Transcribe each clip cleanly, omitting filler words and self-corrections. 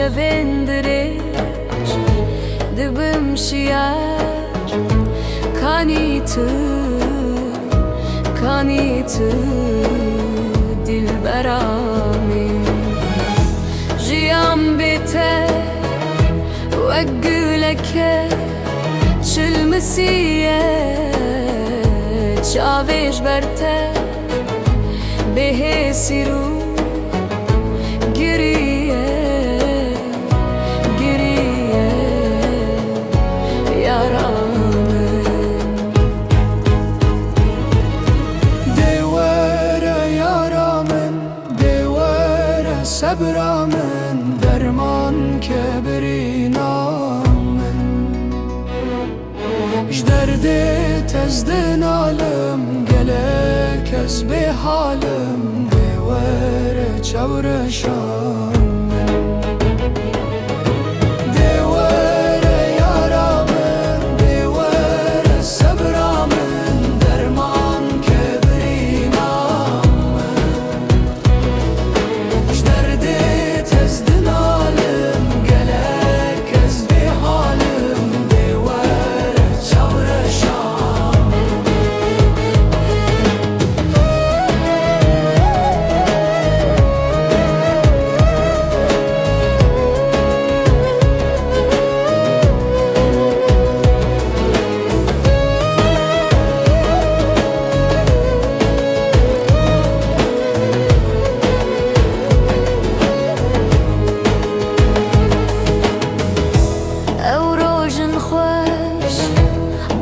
şevindiriş dibim şiyer kanîtu dilbera min jiyan bête wek guleke çilmisiye çavêj ber te bêhêsî rû giriye yara min dê were yara min dê were sebra min derman ke birîna min ji derdê tez din alim gelek ez bê halim dê were çewreşan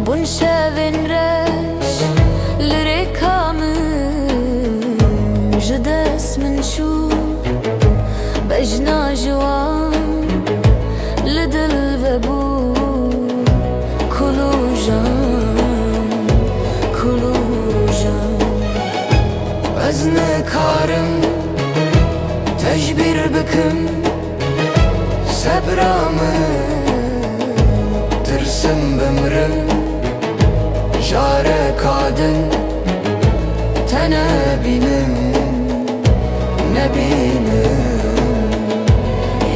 bun şevin reş lirêka min ji dest min şû bejna ciwan li dil vebû kulujan ez nikarim tecbîr bikim sebra min tirsim bimrim jare kadin te nebînim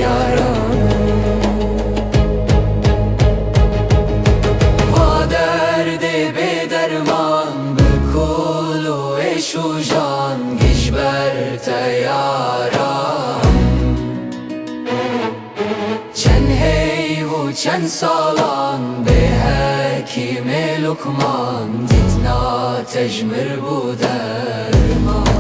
yara min va derdê bêderman bi kul û êş û jan gijber te yaram çend heyv û çend salan bê hekîmê Lukman ditna tejmir bû derman